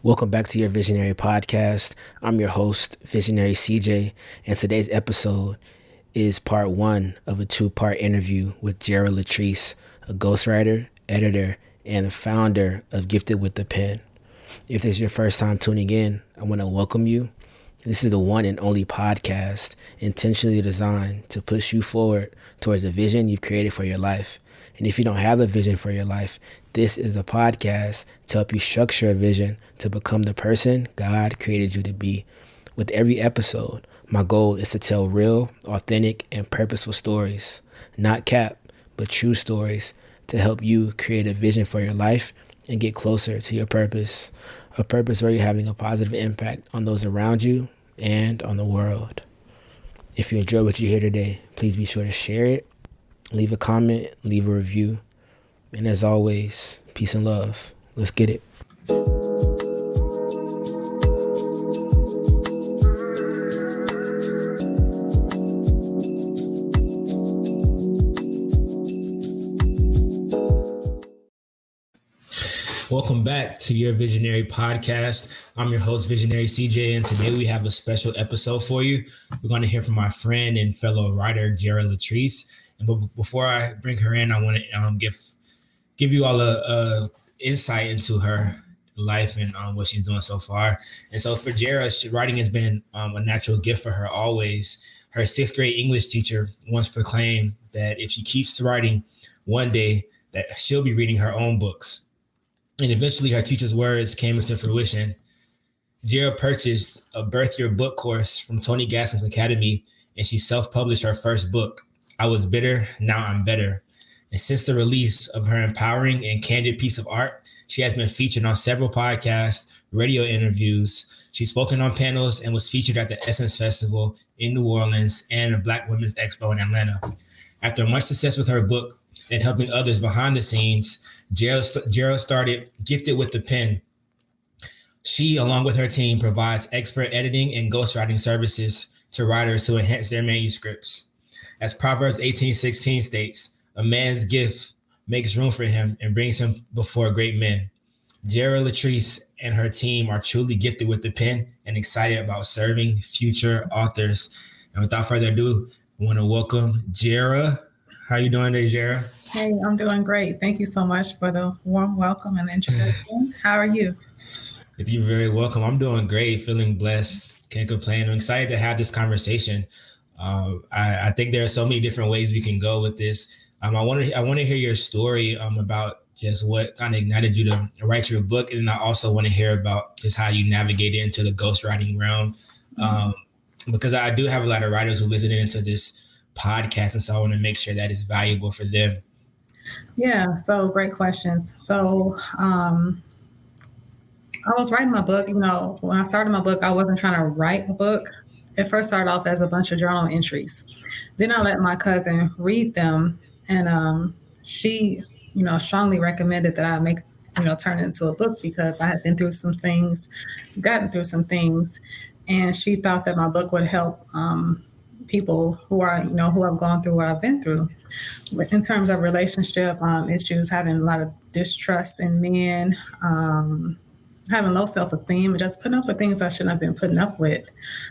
Welcome back to your Visionary Podcast. I'm your host, Visionary CJ, and today's episode is part one of a two-part interview with Jerra Latrice, a ghostwriter, editor, and founder of Gifted with the Pen. If this is your first time tuning in, I want to welcome you. This is the one and only podcast intentionally designed to push you forward towards the vision you've created for your life. And if you don't have a vision for your life, this is the podcast to help you structure a vision to become the person God created you to be. With every episode, my goal is to tell real, authentic, and purposeful stories, not cap, but true stories to help you create a vision for your life and get closer to your purpose, a purpose where you're having a positive impact on those around you and on the world. If you enjoy what you hear today, please be sure to share it, leave a comment, leave a review. And as always, peace and love. Let's get it. Welcome back to your Visionary Podcast. I'm your host, Visionary CJ, and today we have a special episode for you. We're going to hear from my friend and fellow writer, Jerra Latrice. And before I bring her in, I want to give you all a insight into her life and what she's doing so far. And so for Jerra, writing has been a natural gift for her always. Her sixth grade English teacher once proclaimed that if she keeps writing, one day that she'll be reading her own books. And eventually her teacher's words came into fruition. Jerra purchased a Birth Your Book course from Tony Gaskin's Academy, and she self-published her first book, I Was Bitter, Now I'm Better. And since the release of her empowering and candid piece of art, she has been featured on several podcasts, radio interviews. She's spoken on panels and was featured at the Essence Festival in New Orleans and the Black Women's Expo in Atlanta. After much success with her book and helping others behind the scenes, Jerra started Gifted with the Pen. She, along with her team, provides expert editing and ghostwriting services to writers to enhance their manuscripts. As Proverbs 18:16 states, a man's gift makes room for him and brings him before great men. Jerra Latrice and her team are truly gifted with the pen and excited about serving future authors. And without further ado, I want to welcome Jerra. How are you doing today, Jerra? Hey, I'm doing great. Thank you so much for the warm welcome and introduction. How are you? You're very welcome. I'm doing great, feeling blessed. Can't complain. I'm excited to have this conversation. I think there are so many different ways we can go with this. I want to hear your story about just what kind of ignited you to write your book, and I also want to hear about just how you navigated into the ghostwriting realm, because I do have a lot of writers who listen into this podcast, and so I want to make sure that it's valuable for them. Yeah, so great questions. So I was writing my book. You know, when I started my book, I wasn't trying to write a book. It first started off as a bunch of journal entries. Then I let my cousin read them, and she, strongly recommended that I make, turn it into a book because I had been through some things, gotten through some things, and she thought that my book would help people who are, who have gone through what I've been through. In terms of relationship issues, having a lot of distrust in men, having low self-esteem, and just putting up with things I shouldn't have been putting up with.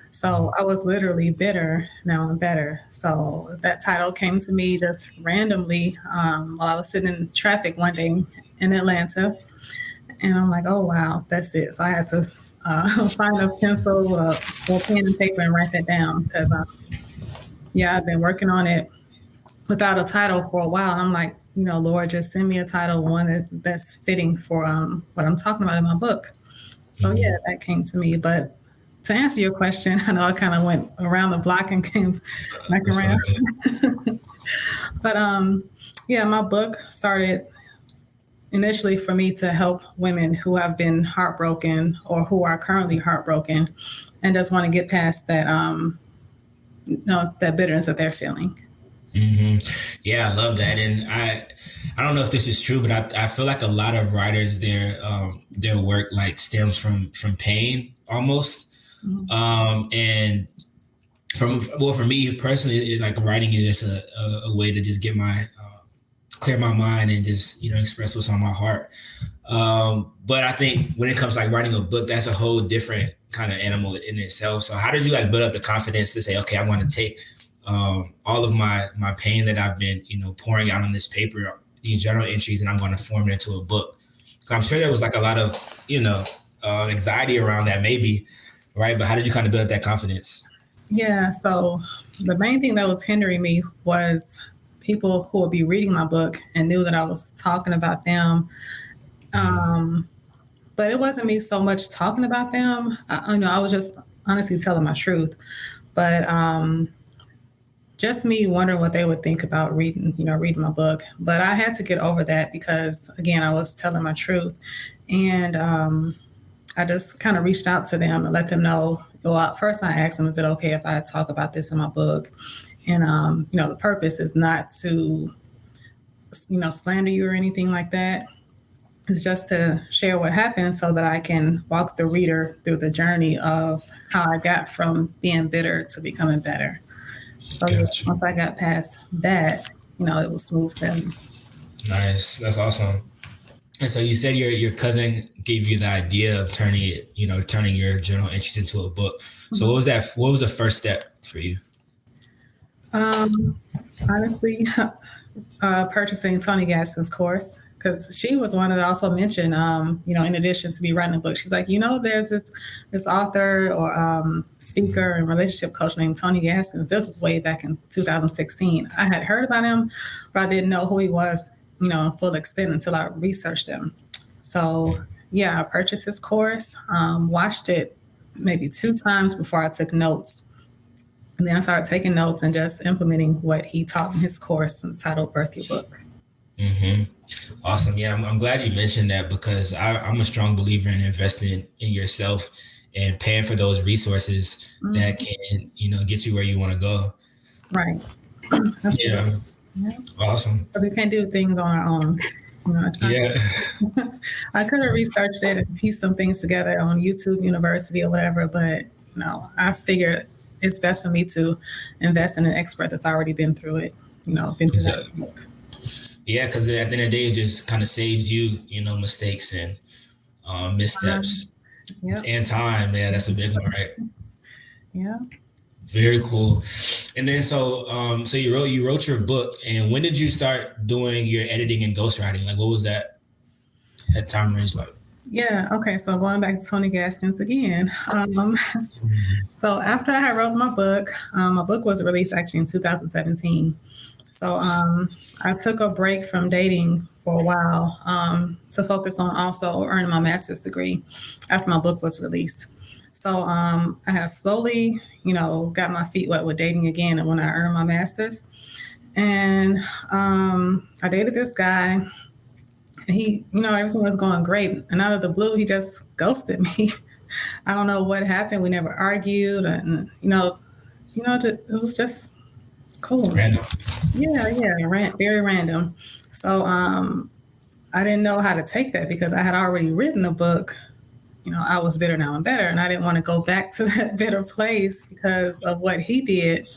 So I was literally bitter, now I'm better. So that title came to me just randomly while I was sitting in traffic one day in Atlanta. And I'm like, oh, wow, that's it. So I had to find a pencil or pen and paper and write that down because, I've been working on it without a title for a while. And I'm like, Lord, just send me a title, one that's fitting for what I'm talking about in my book. So, that came to me. But to answer your question, I know I kind of went around the block and came back around. But, my book started initially for me to help women who have been heartbroken or who are currently heartbroken and just want to get past that, that bitterness that they're feeling. Mm-hmm. Yeah, I love that. And I don't know if this is true, but I feel like a lot of writers, their work like stems from pain almost. Mm-hmm. And For me personally, like writing is just a way to just get my clear my mind and just express what's on my heart. But I think when it comes to like writing a book, that's a whole different kind of animal in itself. So how did you like build up the confidence to say, okay, I want to take all of my pain that I've been pouring out on this paper, these journal entries, and I'm going to form it into a book? So I'm sure there was like a lot of anxiety around that, maybe, right? But how did you kind of build up that confidence? Yeah, so the main thing that was hindering me was people who would be reading my book and knew that I was talking about them. But it wasn't me so much talking about them. I was just honestly telling my truth. But just me wondering what they would think about reading my book. But I had to get over that because, again, I was telling my truth. And I just kind of reached out to them and let them know. Well, first I asked them, is it okay if I talk about this in my book? And, the purpose is not to, slander you or anything like that. It's just to share what happened so that I can walk the reader through the journey of how I got from being bitter to becoming better. So Gotcha. once I got past that, it was smooth sailing. Nice. That's awesome. And so you said your cousin gave you the idea of turning your journal entries into a book. So what was that? What was the first step for you? Honestly, purchasing Tony Gadsden's course, because she was one that also mentioned, in addition to me writing a book, she's like, there's this author or speaker and relationship coach named Tony Gadsden. This was way back in 2016. I had heard about him, but I didn't know who he was, in full extent until I researched him. So yeah, I purchased his course, watched it maybe 2 times before I took notes. And then I started taking notes and just implementing what he taught in his course entitled Birth Your Book. Mm-hmm. Awesome. Yeah, I'm glad you mentioned that because I'm a strong believer in investing in yourself and paying for those resources that can, get you where you want to go. Right. Yeah. Awesome. Because we can't do things on our own. I could have researched it and pieced some things together on YouTube University or whatever, but I figured it's best for me to invest in an expert that's already been through it, been through that book. Yeah, because at the end of the day, it just kind of saves you, mistakes and missteps and time. Yeah, that's a big one, right? Yeah. Very cool. And then so you wrote your book, and when did you start doing your editing and ghostwriting? Like, what was that time range like? Yeah. Okay. So going back to Tony Gaskins again. So after I had wrote my book was released actually in 2017. So I took a break from dating for a while to focus on also earning my master's degree after my book was released. So I have slowly, got my feet wet with dating again, and when I earned my master's, and I dated this guy. And he, everything was going great. And out of the blue, he just ghosted me. I don't know what happened. We never argued. And, it was just cool. Random. Yeah. Very random. So I didn't know how to take that because I had already written a book. I was bitter, now I'm better. And I didn't want to go back to that bitter place because of what he did.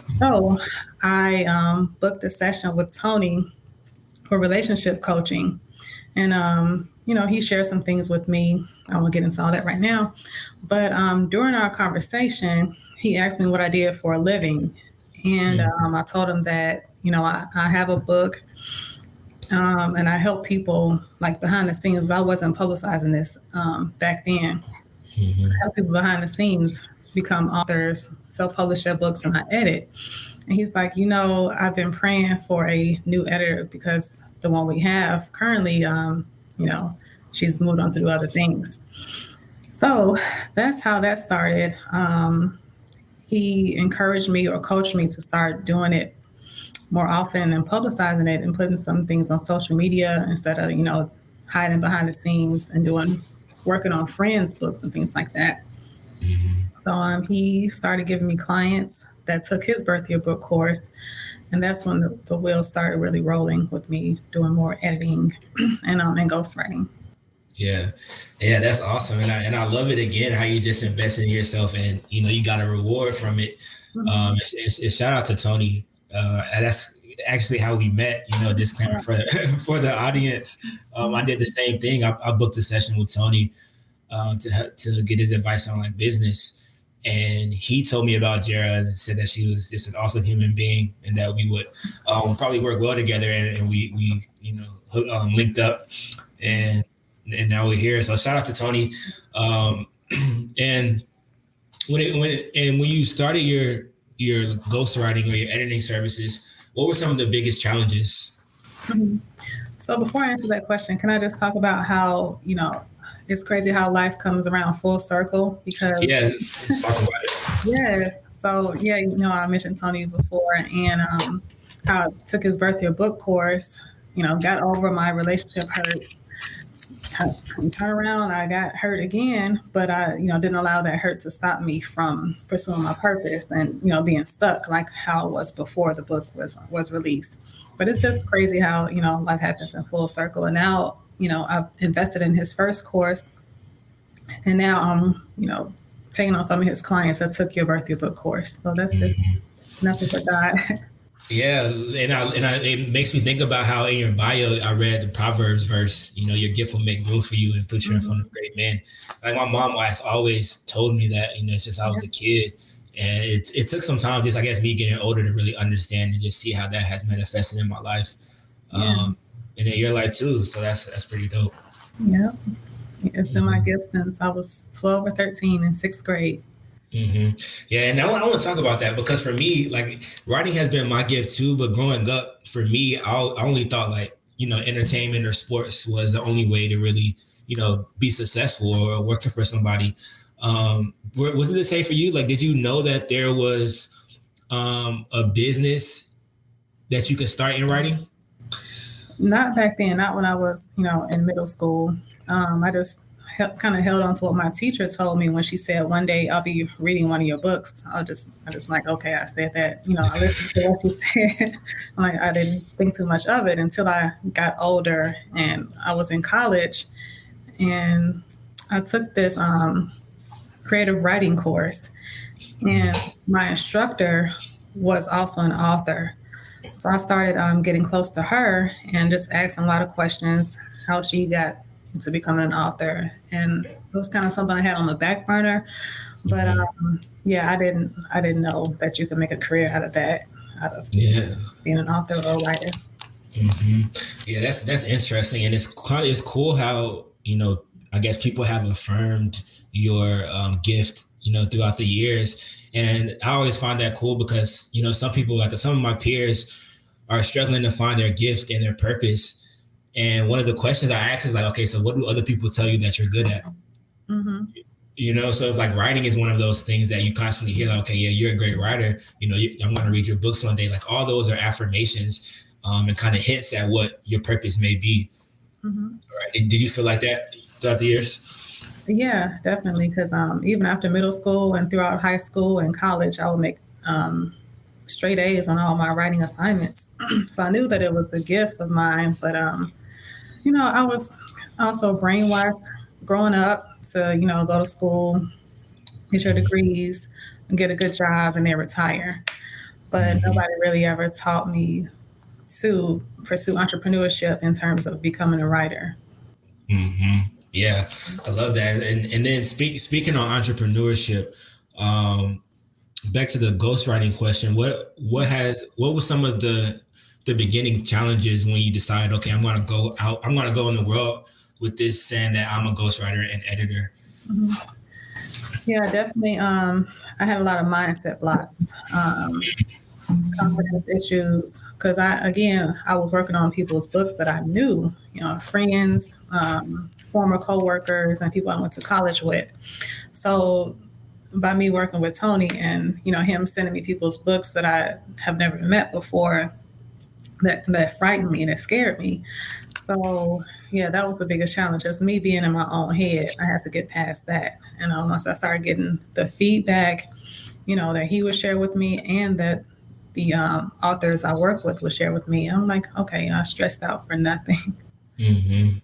So I booked a session with Tony for relationship coaching. And, he shared some things with me. I won't get into all that right now. But during our conversation, he asked me what I did for a living. And I told him that, I have a book and I help people like behind the scenes. I wasn't publicizing this back then. I help people behind the scenes become authors, self-publish their books, and I edit. And he's like, I've been praying for a new editor because the one we have currently, she's moved on to do other things. So that's how that started. He encouraged me or coached me to start doing it more often and publicizing it and putting some things on social media instead of, hiding behind the scenes and working on friends' books and things like that. So he started giving me clients that took his Birth Your Book course. And that's when the wheels started really rolling with me doing more editing and ghostwriting. Yeah. Yeah, that's awesome. And I love it again how you just invested in yourself and you got a reward from it. Mhm. It's shout out to Tony. And that's actually how we met, disclaimer for for the audience. I Mhm. did the same thing. I booked a session with Tony to get his advice on like business. And he told me about Jerra and said that she was just an awesome human being and that we would probably work well together. And we linked up and now we're here. So shout out to Tony. And when you started your ghostwriting or your editing services, what were some of the biggest challenges? Mhm. So before I answer that question, can I just talk about how, it's crazy how life comes around full circle because Yeah, let's talk about it. yes. So yeah, I mentioned Tony before and how I took his birth year book course, got over my relationship hurt. Turn around, I got hurt again, but I, didn't allow that hurt to stop me from pursuing my purpose and, being stuck like how it was before the book was released. But it's just crazy how, life happens in full circle. And now, I've invested in his first course and now I'm, taking on some of his clients that took your birth, your book course. So that's just nothing but God. Yeah, it makes me think about how in your bio I read the Proverbs verse. Your gift will make room for you and put you in front Mhm. of great men. Like my mom has always told me that. Since I Yeah. was a kid, and it took some time, just I guess me getting older to really understand and just see how that has manifested in my life, Yeah. and in your life too. So that's pretty dope. Yeah. It's been my Mm-hmm. gift since I was 12 or 13 in sixth grade. hmm Yeah, and I want to talk about that because for me, like writing has been my gift too. But growing up, for me, I only thought like entertainment or sports was the only way to really be successful or working for somebody. Was it the same for you? Like, did you know that there was a business that you could start in writing? Not back then, not when I was, in middle school. I just kind of held on to what my teacher told me when she said, one day I'll be reading one of your books. I just like, okay, I said that, I listened to what she said. Like, I didn't think too much of it until I got older and I was in college and I took this creative writing course. And my instructor was also an author. So I started getting close to her and just asking a lot of questions how she got into becoming an author. And it was kind of something I had on the back burner. But Mm-hmm. yeah, I didn't know that you could make a career out of that, out of Yeah. being an author or a writer. hmm Yeah, that's interesting, and it's cool how I guess people have affirmed your gift throughout the years, and I always find that cool because some people like some of my peers are struggling to find their gift and their purpose, and one of the questions I ask is like, okay, so what do other people tell you that you're good at? Hmm. So if like writing is one of those things that you constantly hear, like, okay, yeah, you're a great writer. I'm going to read your books one day. Like all those are affirmations and kind of hints at what your purpose may be. Hmm. Right? Did you feel like that throughout the years? Yeah, definitely. Because even after middle school and throughout high school and college, I would make straight A's on all my writing assignments. So I knew that it was a gift of mine. But I was also brainwashed growing up to go to school, get your degrees, and get a good job, and then retire. But Mm-hmm. nobody really ever taught me to pursue entrepreneurship in terms of becoming a writer. Mm-hmm. Yeah, I love that. And then speaking on entrepreneurship, um, back to the ghostwriting question, what was some of the beginning challenges when you decided, okay, I'm gonna go in the world with this saying that I'm a ghostwriter and editor. Mhm. Yeah, definitely. I had a lot of mindset blocks, confidence issues, because I was working on people's books that I knew, friends, former coworkers, and people I went to college with. So by me working with Tony and him sending me people's books that I have never met before, that frightened me and it scared me. So yeah, that was the biggest challenge. Just me being in my own head, I had to get past that. And once I started getting the feedback, that he would share with me, and that the authors I work with would share with me, I'm like, okay, I stressed out for nothing. Mm-hmm.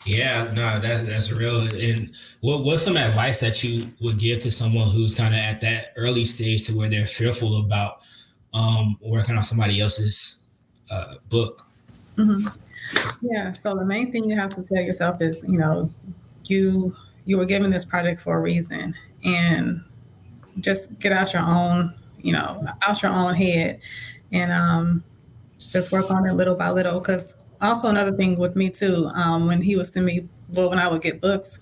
Yeah, no, that's real. And what's some advice that you would give to someone who's kind of at that early stage to where they're fearful about working on somebody else's book? Mm-hmm. Yeah. So the main thing you have to tell yourself is, you you were given this project for a reason, and just get out your own, out your own head, and just work on it little by little. Because also another thing with me too, when he was sending me, well, when I would get books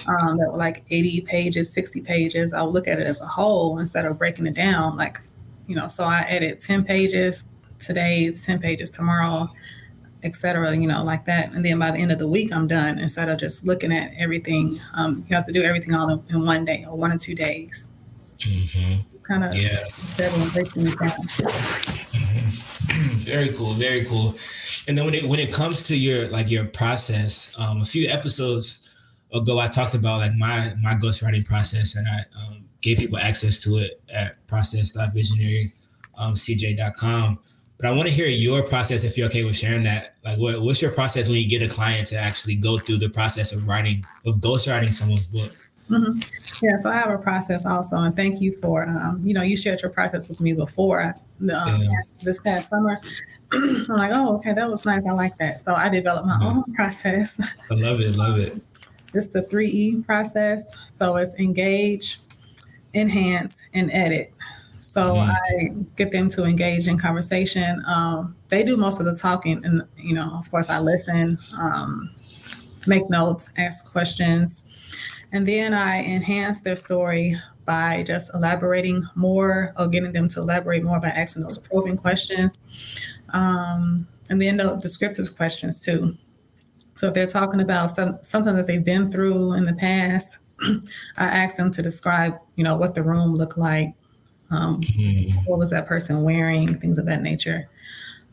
that were like 80 pages, 60 pages, I would look at it as a whole instead of breaking it down. Like, so I edit 10 pages today, 10 pages tomorrow, etc. Like that. And then by the end of the week, I'm done instead of just looking at everything. You have to do everything all in one day or 1 or 2 days. Mm-hmm. Kind of better and breaking it down. Very cool, very cool. And then when it comes to your process, a few episodes ago, I talked about like my ghostwriting process, and I gave people access to it at process.visionarycj.com. But I want to hear your process if you're okay with sharing that. Like, what's your process when you get a client to actually go through the process of ghostwriting someone's book? Mm-hmm. Yeah, so I have a process also, and thank you for you shared your process with me before this past summer. I'm like, oh, okay, that was nice. I like that. So I developed my own process. I love it. It's the 3E process. So it's engage, enhance, and edit. So I get them to engage in conversation. They do most of the talking, and of course, I listen, make notes, ask questions. And then I enhance their story by just elaborating more, or getting them to elaborate more by asking those probing questions. And then the descriptive questions too. So if they're talking about something that they've been through in the past, I ask them to describe, what the room looked like, what was that person wearing, things of that nature.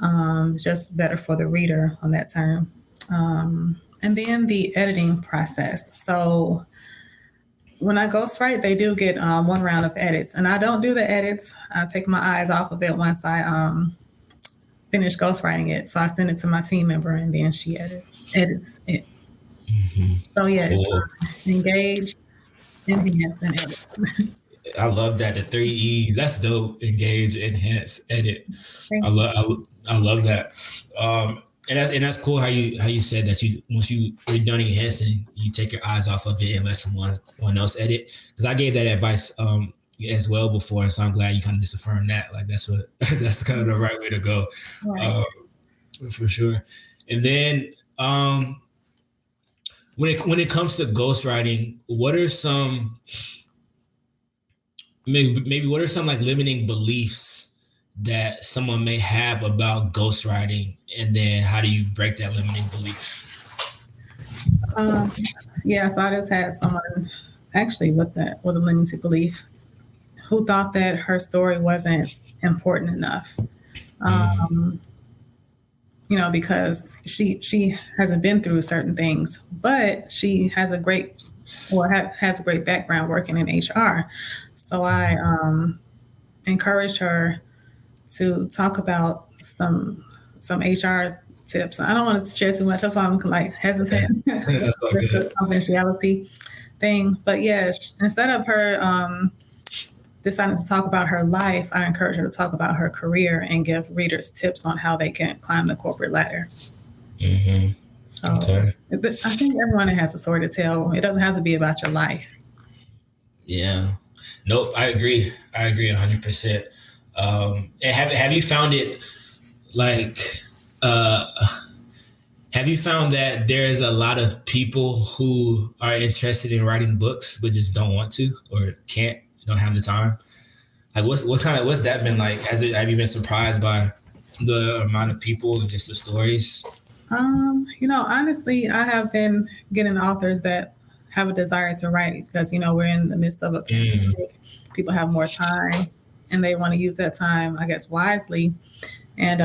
It's just better for the reader on that term. And then the editing process. So when I ghostwrite, they do get 1 round of edits, and I don't do the edits. I take my eyes off of it once I finish ghostwriting it. So I send it to my team member, and then she edits it. Mm-hmm. So yeah, cool. It's engage, enhance, and edit. I love that, the 3 E's. That's dope. Engage, enhance, edit. I love that. And that's cool how you said that once you're done enhancing, you take your eyes off of it and let someone else edit. Because I gave that advice as well before, and so I'm glad you kind of just affirmed that. Like that's kind of the right way to go, right. For sure. And then when it comes to ghostwriting, what are some maybe what are some like limiting beliefs that someone may have about ghostwriting, and then how do you break that limiting belief? So I just had someone actually with a limiting belief who thought that her story wasn't important enough. Because she hasn't been through certain things, but she has a great background working in HR. So I encouraged her to talk about some HR tips. I don't want to share too much. That's why I'm like hesitant. The confidentiality thing. But yeah, instead of her deciding to talk about her life, I encourage her to talk about her career and give readers tips on how they can climb the corporate ladder. Mm-hmm. So I think everyone has a story to tell. It doesn't have to be about your life. Yeah. Nope. I agree 100%. And have you found it like, have you found that there's a lot of people who are interested in writing books, but just don't want to, or don't have the time? Like what's that been like? Have you been surprised by the amount of people and just the stories? Honestly, I have been getting authors that have a desire to write because, we're in the midst of a pandemic. People have more time and they want to use that time, I guess, wisely and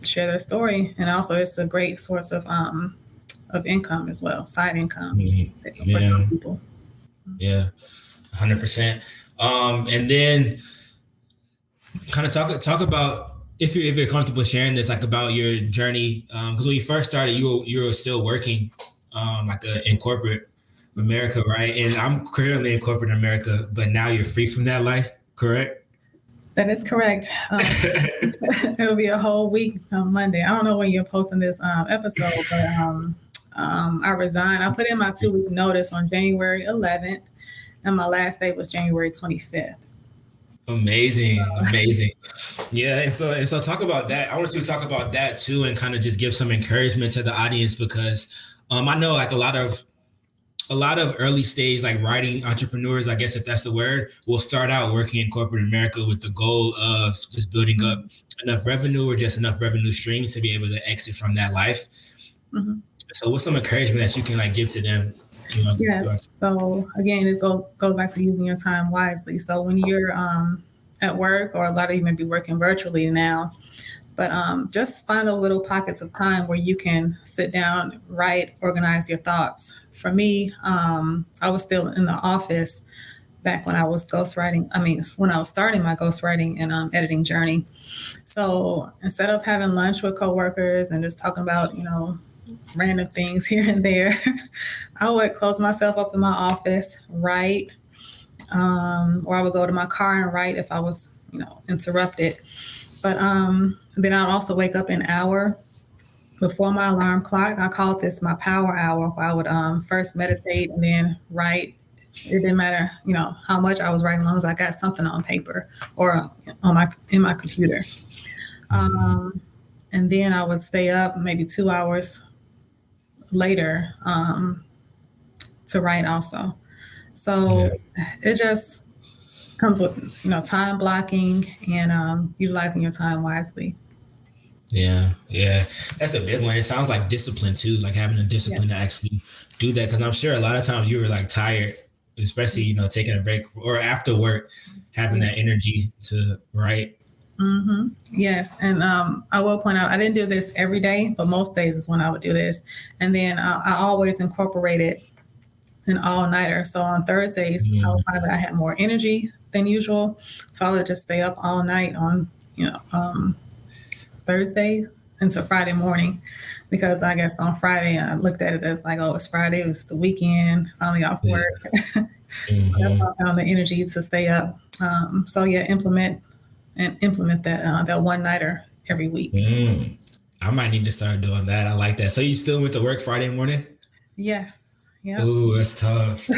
share their story. And also it's a great source of income as well, side income for people. Yeah, 100%. And then kind of talk about, if you're comfortable sharing this, like about your journey, because when you first started, you were still working like in corporate America, right? And I'm currently in corporate America, but now you're free from that life, correct? That is correct. It'll be a whole week on Monday. I don't know when you're posting this episode, but I resigned. I put in my 2-week notice on January 11th, and my last day was January 25th. Amazing. Yeah, and so talk about that. I want you to talk about that too, and kind of just give some encouragement to the audience, because I know like a lot of early stage like writing entrepreneurs, I guess if that's the word, will start out working in corporate America with the goal of just building up enough revenue or just enough revenue streams to be able to exit from that life. Mm-hmm. So what's some encouragement that you can like give to them? Yes. So again, this goes back to using your time wisely. So when you're at work, or a lot of you may be working virtually now, but just find those little pockets of time where you can sit down, write, organize your thoughts. For me, I was still in the office back when I was ghostwriting. When I was starting my ghostwriting and editing journey. So instead of having lunch with coworkers and just talking about, random things here and there, I would close myself up in my office, write, or I would go to my car and write if I was, interrupted. But then I'd also wake up an hour before my alarm clock. I called this my power hour, where I would first meditate and then write. It didn't matter, how much I was writing, as long as I got something on paper or in my computer. And then I would stay up maybe 2 hours later to write also. So it just comes with, time blocking and utilizing your time wisely. Yeah. That's a big one. It sounds like discipline too, like having the discipline to actually do that. Because I'm sure a lot of times you were like tired, especially, taking a break or after work, having that energy to write. Mm-hmm. Yes. And I will point out, I didn't do this every day, but most days is when I would do this. And then I always incorporated an all-nighter. So on Thursdays, I would find that I had more energy than usual. So I would just stay up all night on, Thursday into Friday morning, because I guess on Friday I looked at it as like, oh, it's Friday, it was the weekend, finally off work. That's how I found the energy to stay up. Implement that one-nighter every week. I might need to start doing that. I like that. So you still went to work Friday morning? Yes. Yeah. Ooh, that's tough.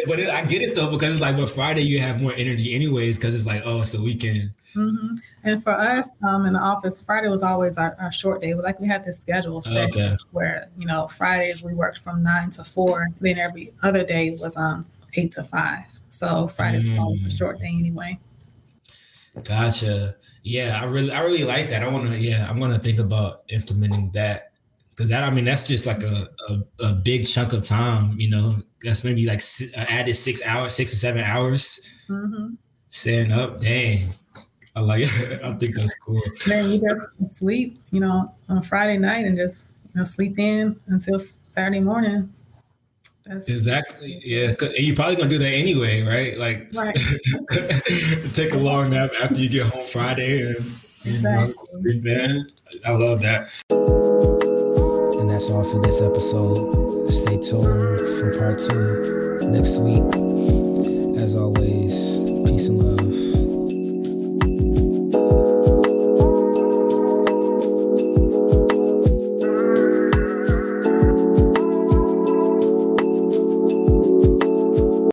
but I get it though, because it's like, but Friday you have more energy anyways, because it's like, oh, it's the weekend. Mm-hmm. And for us in the office, Friday was always our short day. But like we had this schedule set where, Fridays we worked from 9 to 4. Then every other day was 8 to 5. So Friday was always a short day anyway. Gotcha. Yeah, I really like that. I'm gonna think about implementing that, because that's just like a big chunk of time. That's maybe like added 6 hours, 6 or 7 hours. Staying up. Dang, I like it. I think that's cool. Then you just sleep, on Friday night and just sleep in until Saturday morning. Exactly. Yeah. And you're probably going to do that anyway, right? Like take a long nap after you get home Friday and sleep in. I love that. And that's all for this episode. Stay tuned for part 2 next week. As always, peace and love.